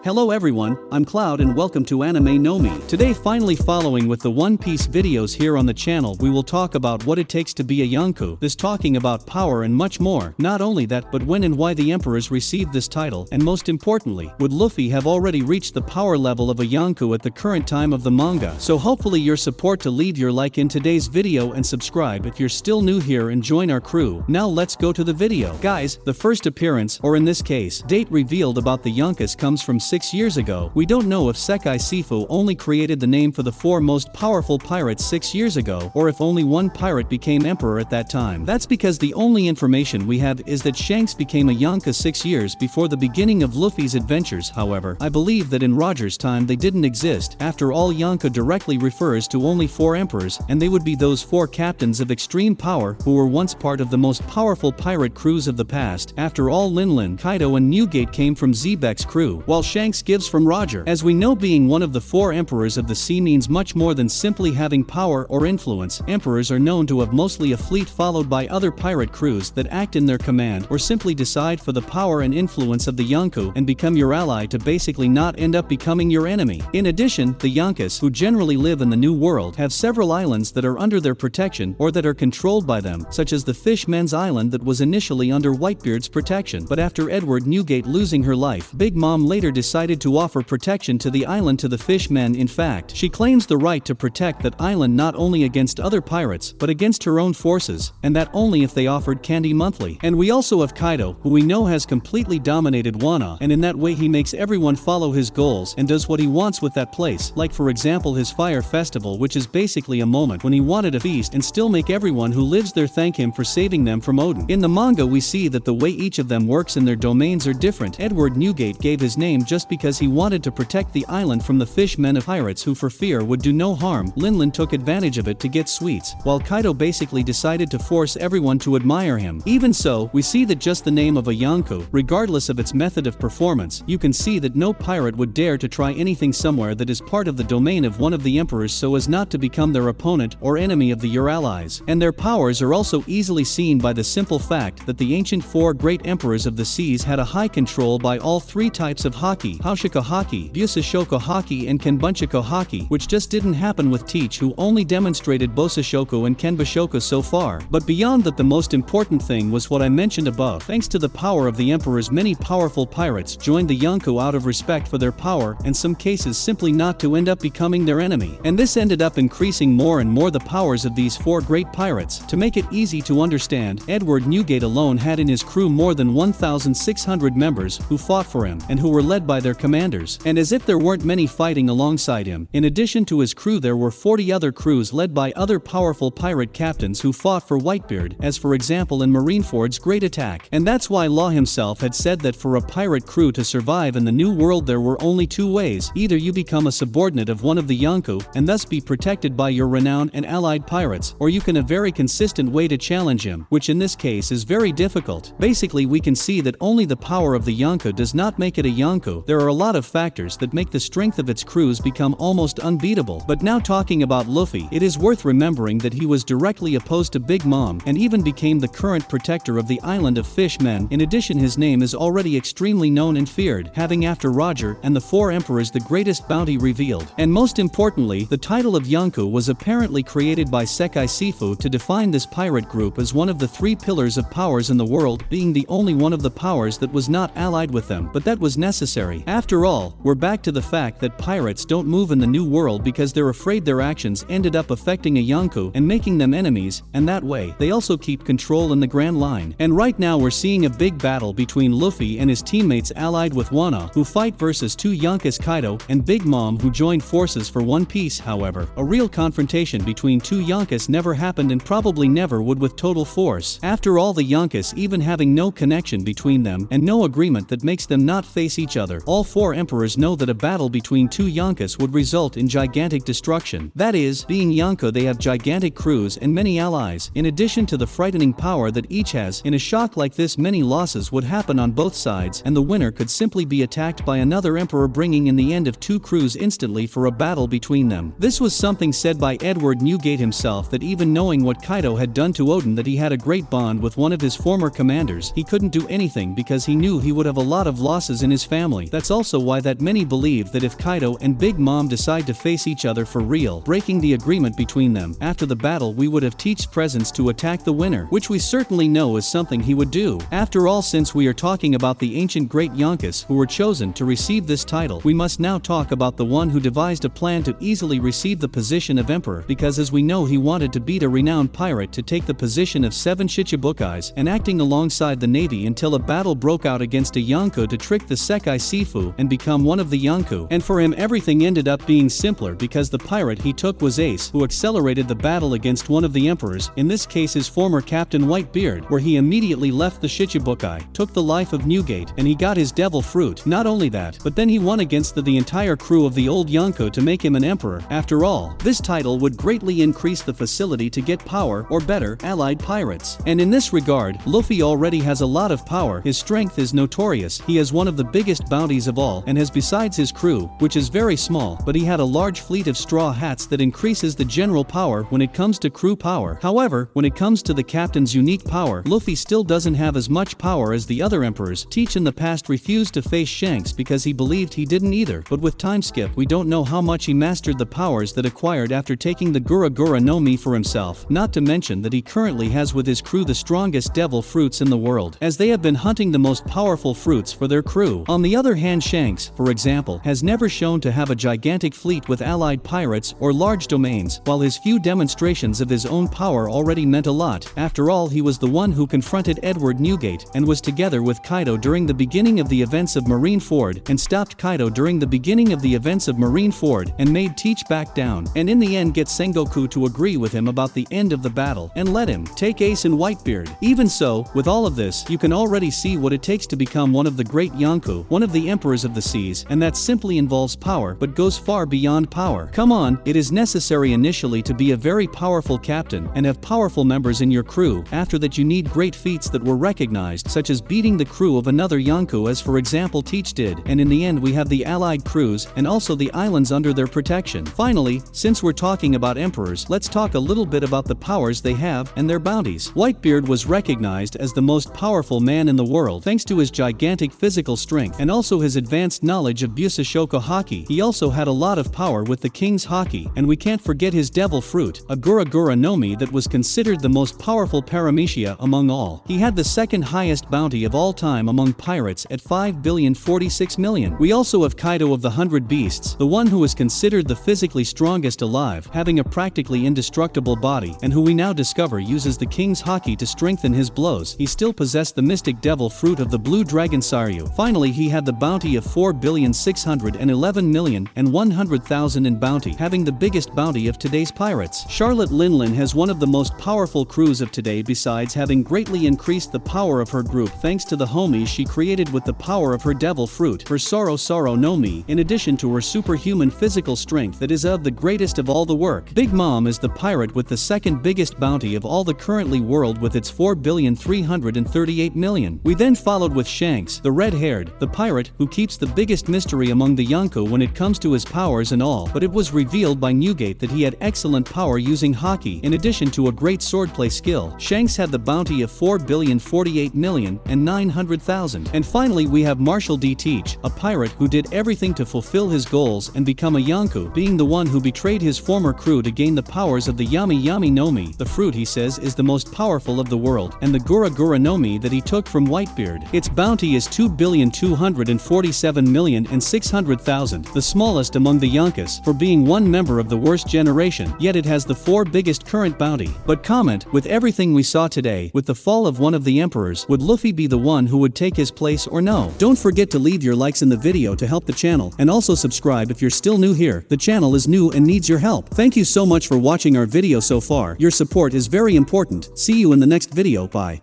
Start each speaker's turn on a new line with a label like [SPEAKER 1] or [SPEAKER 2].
[SPEAKER 1] Hello everyone, I'm Cloud and welcome to Anime No Mi. Today, finally following with the One Piece videos here on the channel, we will talk about what it takes to be a Yonkou, this talking about power and much more. Not only that, but when and why the emperors received this title, and most importantly, would Luffy have already reached the power level of a Yonkou at the current time of the manga. So hopefully your support to leave your like in today's video and subscribe if you're still new here and join our crew. Now let's go to the video. Guys, the first appearance, or in this case, date revealed about the Yonkus comes from 6 years ago. We don't know if Sekai Sifu only created the name for the 4 most powerful pirates 6 years ago, or if only one pirate became emperor at that time. That's because the only information we have is that Shanks became a Yonka 6 years before the beginning of Luffy's adventures. However, I believe that in Roger's time they didn't exist. After all, Yonka directly refers to only 4 emperors, and they would be those 4 captains of extreme power who were once part of the most powerful pirate crews of the past. After all, Linlin, Kaido and Newgate came from Xebeck's crew, while Shanks gives from Roger. As we know, being one of the 4 emperors of the sea means much more than simply having power or influence. Emperors are known to have mostly a fleet followed by other pirate crews that act in their command or simply decide for the power and influence of the Yonkou and become your ally to basically not end up becoming your enemy. In addition, the Yonkus, who generally live in the New World, have several islands that are under their protection or that are controlled by them, such as the Fishmen's Island that was initially under Whitebeard's protection, but after Edward Newgate losing her life, Big Mom later decided to offer protection to the island to the Fishmen. In fact, she claims the right to protect that island not only against other pirates, but against her own forces, and that only if they offered candy monthly. And we also have Kaido, who we know has completely dominated Wano, and in that way he makes everyone follow his goals and does what he wants with that place, like for example his fire festival, which is basically a moment when he wanted a feast and still make everyone who lives there thank him for saving them from Odin. In the manga we see that the way each of them works in their domains are different. Edward Newgate gave his name just because he wanted to protect the island from the fishmen of pirates who for fear would do no harm. Linlin took advantage of it to get sweets, while Kaido basically decided to force everyone to admire him. Even so, we see that just the name of a Yonkou, regardless of its method of performance, you can see that no pirate would dare to try anything somewhere that is part of the domain of one of the emperors so as not to become their opponent or enemy of your allies. And their powers are also easily seen by the simple fact that the ancient 4 great emperors of the seas had a high control by all 3 types of haki: Haushiko haki, Busashoko haki and Kenbunshiko haki, which just didn't happen with Teach, who only demonstrated Bosashoko and Kenbashoko so far. But beyond that, the most important thing was what I mentioned above. Thanks to the power of the emperors, many powerful pirates joined the Yonkou out of respect for their power, and some cases simply not to end up becoming their enemy. And this ended up increasing more and more the powers of these 4 great pirates. To make it easy to understand, Edward Newgate alone had in his crew more than 1,600 members who fought for him and who were led by their commanders. And as if there weren't many fighting alongside him, in addition to his crew there were 40 other crews led by other powerful pirate captains who fought for Whitebeard, as for example in Marineford's Great Attack. And that's why Law himself had said that for a pirate crew to survive in the New World there were only 2 ways: either you become a subordinate of one of the Yonkou and thus be protected by your renowned and allied pirates, or you can a very consistent way to challenge him, which in this case is very difficult. Basically we can see that only the power of the Yonkou does not make it a Yonkou. There are a lot of factors that make the strength of its crews become almost unbeatable. But now talking about Luffy, it is worth remembering that he was directly opposed to Big Mom and even became the current protector of the island of Fishmen. In addition, his name is already extremely known and feared, having after Roger and the 4 emperors the greatest bounty revealed. And most importantly, the title of Yonkou was apparently created by Sekai Sifu to define this pirate group as one of the 3 pillars of powers in the world, being the only one of the powers that was not allied with them, but that was necessary. After all, we're back to the fact that pirates don't move in the New World because they're afraid their actions ended up affecting a Yonkou and making them enemies, and that way, they also keep control in the Grand Line. And right now we're seeing a big battle between Luffy and his teammates allied with Wano, who fight versus 2 Yonkus, Kaido and Big Mom, who joined forces for One Piece. However, a real confrontation between 2 Yonkus never happened and probably never would with total force. After all, the Yonkus even having no connection between them and no agreement that makes them not face each other, all 4 emperors know that a battle between 2 Yonkus would result in gigantic destruction. That is, being Yonkou they have gigantic crews and many allies. In addition to the frightening power that each has, in a shock like this many losses would happen on both sides and the winner could simply be attacked by another emperor, bringing in the end of 2 crews instantly for a battle between them. This was something said by Edward Newgate himself, that even knowing what Kaido had done to Odin, that he had a great bond with one of his former commanders, he couldn't do anything because he knew he would have a lot of losses in his family. That's also why that many believe that if Kaido and Big Mom decide to face each other for real, breaking the agreement between them, after the battle we would have teached presents to attack the winner, which we certainly know is something he would do. After all, since we are talking about the ancient great Yonkus who were chosen to receive this title, we must now talk about the one who devised a plan to easily receive the position of emperor, because as we know he wanted to beat a renowned pirate to take the position of 7 Shichibukais, and acting alongside the navy until a battle broke out against a Yonkou to trick the Sekai Sifu and become one of the Yonkou. And for him everything ended up being simpler because the pirate he took was Ace, who accelerated the battle against one of the emperors, in this case his former captain Whitebeard, where he immediately left the Shichibukai, took the life of Newgate, and he got his devil fruit. Not only that, but then he won against the entire crew of the old Yonkou to make him an emperor. After all, this title would greatly increase the facility to get power, or better, allied pirates. And in this regard, Luffy already has a lot of power, his strength is notorious, he has one of the biggest bounties of all, and has besides his crew, which is very small, but he had a large fleet of straw hats that increases the general power when it comes to crew power. However, when it comes to the captain's unique power, Luffy still doesn't have as much power as the other emperors. Teach in the past refused to face Shanks because he believed he didn't either, but with time skip we don't know how much he mastered the powers that acquired after taking the Gura Gura no Mi for himself, not to mention that he currently has with his crew the strongest devil fruits in the world, as they have been hunting the most powerful fruits for their crew. On the other hand, Shanks, for example, has never shown to have a gigantic fleet with allied pirates or large domains, while his few demonstrations of his own power already meant a lot. After all, he was the one who confronted Edward Newgate, and was together with Kaido during the beginning of the events of Marineford, and stopped Kaido during the beginning of the events of Marineford, and made Teach back down, and in the end get Sengoku to agree with him about the end of the battle, and let him take Ace and Whitebeard. Even so, with all of this, you can already see what it takes to become one of the great Yonkou, one of the emperors of the seas, and that simply involves power, but goes far beyond power. Come on, it is necessary initially to be a very powerful captain, and have powerful members in your crew. After that you need great feats that were recognized, such as beating the crew of another Yonkou, as for example Teach did, and in the end we have the allied crews, and also the islands under their protection. Finally, since we're talking about emperors, let's talk a little bit about the powers they have, and their bounties. Whitebeard was recognized as the most powerful man in the world thanks to his gigantic physical strength, and also his advanced knowledge of Busashoko Haki. He also had a lot of power with the King's Haki, and we can't forget his devil fruit, a Gura Gura no Mi that was considered the most powerful paramecia among all. He had the second highest bounty of all time among pirates at 5,046,000,000. We also have Kaido of the 100 Beasts, the one who is considered the physically strongest alive, having a practically indestructible body, and who we now discover uses the King's Haki to strengthen his blows. He still possessed the mystic devil fruit of the blue dragon Saryu. Finally, he had the bounty of 4,611,100,000 in bounty, having the biggest bounty of today's pirates. Charlotte Linlin has one of the most powerful crews of today, besides having greatly increased the power of her group thanks to the homies she created with the power of her devil fruit, her Soro Soro no Mi, in addition to her superhuman physical strength that is of the greatest of all the work. Big Mom is the pirate with the second biggest bounty of all the currently world with its 4,338,000,000. We then followed with Shanks, the red-haired, the pirate who keeps the biggest mystery among the Yonkou when it comes to his powers and all, but it was revealed by Newgate that he had excellent power using Haki in addition to a great swordplay skill. Shanks had the bounty of 4,048,900,000. And finally we have Marshall D. Teach, a pirate who did everything to fulfill his goals and become a Yonkou, being the one who betrayed his former crew to gain the powers of the Yami Yami no Mi. The fruit, he says, is the most powerful of the world, and the Gura Gura no Mi that he took from Whitebeard. Its bounty is 2,247,600,000, the smallest among the Yonkus, for being one member of the worst generation, yet it has the 4 biggest current bounty. But comment, with everything we saw today, with the fall of one of the emperors, would Luffy be the one who would take his place or no? Don't forget to leave your likes in the video to help the channel, and also subscribe if you're still new here. The channel is new and needs your help. Thank you so much for watching our video so far. Your support is very important. See you in the next video. Bye.